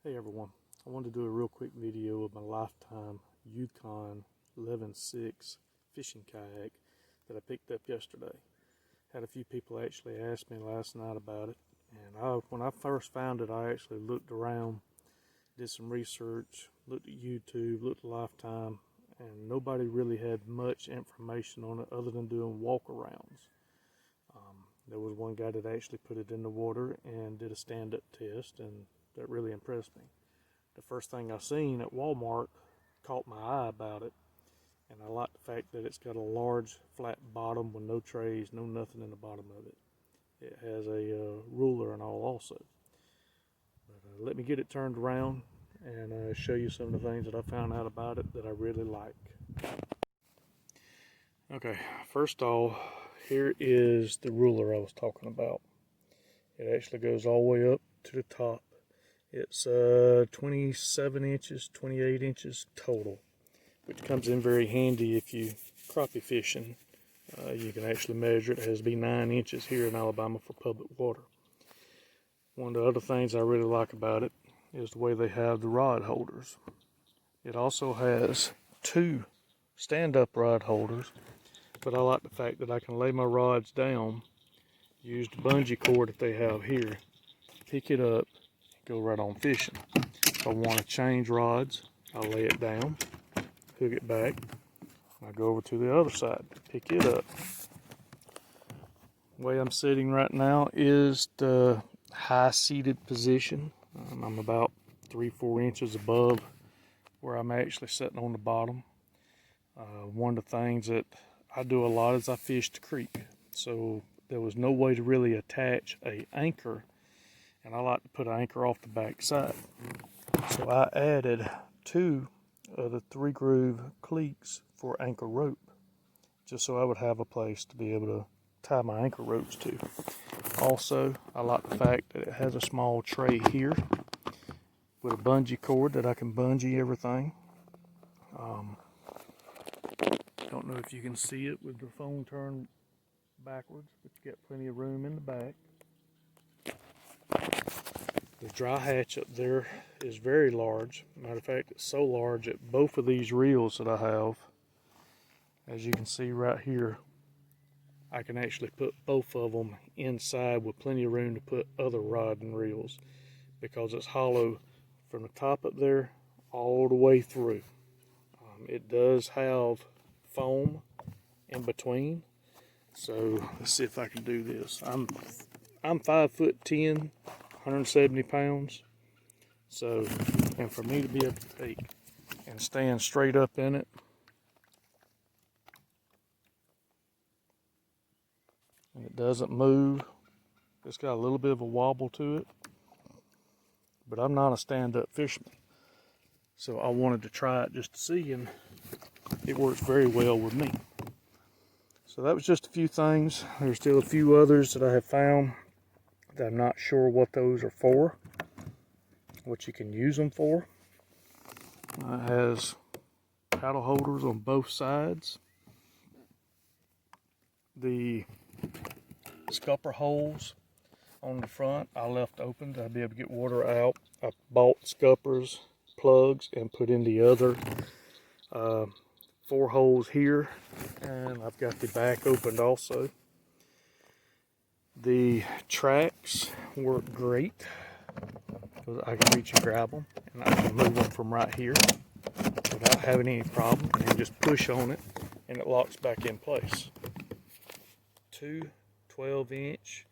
Hey everyone, I wanted to do a real quick video of my lifetime Yukon 11.6 fishing kayak that I picked up yesterday. Had a few people actually ask me last night about it, and when I first found it, I actually looked around, did some research, looked at YouTube, looked at Lifetime, and nobody really had much information on it other than doing walk-arounds. There was one guy that actually put it in the water and did a stand-up test, and that really impressed me. The first thing I seen at Walmart caught my eye about it, and I like the fact that it's got a large flat bottom with no trays, no nothing in the bottom of it. It has a ruler and all also. But let me get it turned around and show you some of the things that I found out about it that I really like. Okay, first off, here is the ruler I was talking about. It actually goes all the way up to the top. It's 27 inches, 28 inches total, which comes in very handy if you crappie fishing. You can actually measure it. It has to be 9 inches here in Alabama for public water. One of the other things I really like about it is the way they have the rod holders. It also has 2 stand-up rod holders, but I like the fact that I can lay my rods down, use the bungee cord that they have here, pick it up, go right on fishing. If I want to change rods, I'll lay it down, hook it back, I go over to the other side, pick it up. The way I'm sitting right now is the high seated position. I'm about 3-4 inches above where I'm actually sitting on the bottom. One of the things that I do a lot is I fish the creek, so there was no way to really attach an anchor, and I like to put an anchor off the back side. So I added 2 of the 3-groove cleats for anchor rope, just so I would have a place to be able to tie my anchor ropes to. Also, I like the fact that it has a small tray here with a bungee cord that I can bungee everything. Don't know if you can see it with the phone turned backwards, but you got plenty of room in the back. The dry hatch up there is very large. Matter of fact, it's so large that both of these reels that I have, as you can see right here, I can actually put both of them inside with plenty of room to put other rod and reels, because it's hollow from the top up there all the way through. It does have foam in between, so let's see if I can do this. I'm 5'10", 170 pounds, so, and for me to be able to take and stand straight up in it, and it doesn't move. It's got a little bit of a wobble to it, but I'm not a stand-up fisherman, so I wanted to try it just to see, and it works very well with me. So that was just a few things. There's still a few others that I have found that I'm not sure what those are for, what you can use them for. It has paddle holders on both sides. The scupper holes on the front I left open to be able to get water out. I bought scuppers, plugs, and put in the other 4 holes here, and I've got the back opened also. The tracks work great because I can reach and grab them, and I can move them from right here without having any problem, and then just push on it and it locks back in place. 2 12-inch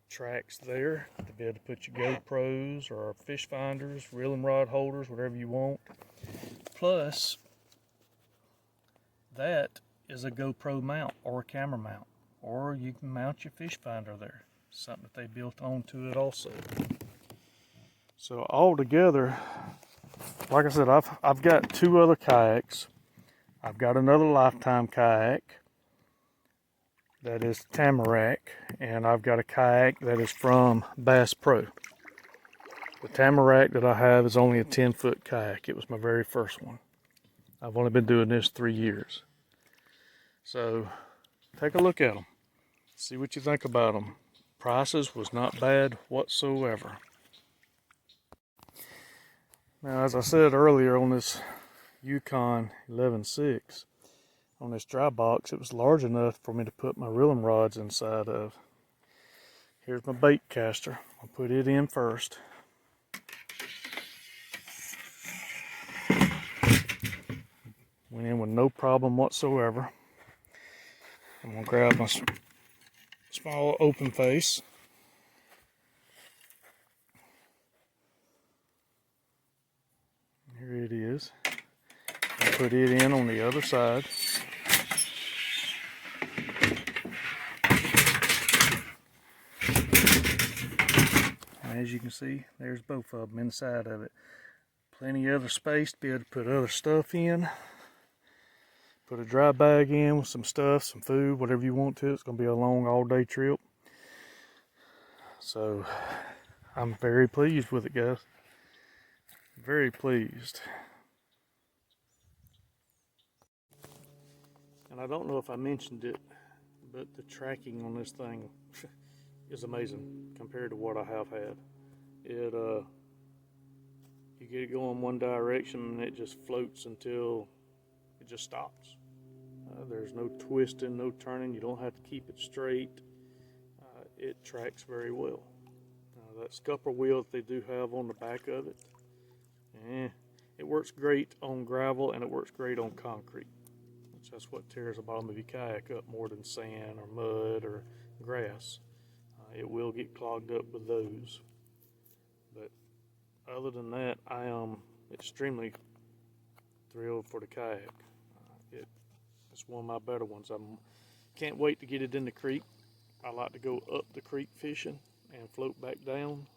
tracks there to be able to put your GoPros or fish finders, reel and rod holders, whatever you want. Plus, that is a GoPro mount or a camera mount, or you can mount your fish finder there. Something that they built onto it also. So all together, like I said, I've got 2 other kayaks. I've got another Lifetime kayak that is Tamarack, and I've got a kayak that is from Bass Pro. The Tamarack that I have is only a 10-foot kayak. It was my very first one. I've only been doing this 3 years. So take a look at them. See what you think about them. Prices was not bad whatsoever. Now, as I said earlier, on this Yukon 11.6, on this dry box, it was large enough for me to put my reeling rods inside of. Here's my bait caster. I'll put it in first. Went in with no problem whatsoever. I'm gonna grab my small open face. Here it is. I'll put it in on the other side. And as you can see, there's both of them inside of it. Plenty of other space to be able to put other stuff in. Put a dry bag in with some stuff, some food, whatever you want to. It's going to be a long all-day trip. So, I'm very pleased with it, guys. Very pleased. And I don't know if I mentioned it, but the tracking on this thing is amazing compared to what I have had. You get it going one direction and it just floats until it just stops. There's no twisting, no turning. You don't have to keep it straight. It tracks very well. That scupper wheel that they do have on the back of it, it works great on gravel and it works great on concrete. That's what tears the bottom of your kayak up more than sand or mud or grass. It will get clogged up with those. But other than that, I am extremely thrilled for the kayak. It's one of my better ones. I can't wait to get it in the creek. I like to go up the creek fishing and float back down.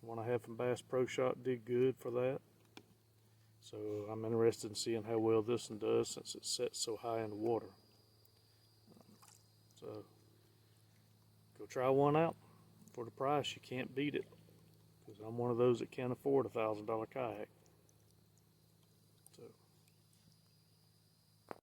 The one I had from Bass Pro Shop did good for that. So I'm interested in seeing how well this one does since it sets so high in the water. So go try one out. For the price, you can't beat it. Because I'm one of those that can't afford $1,000 kayak.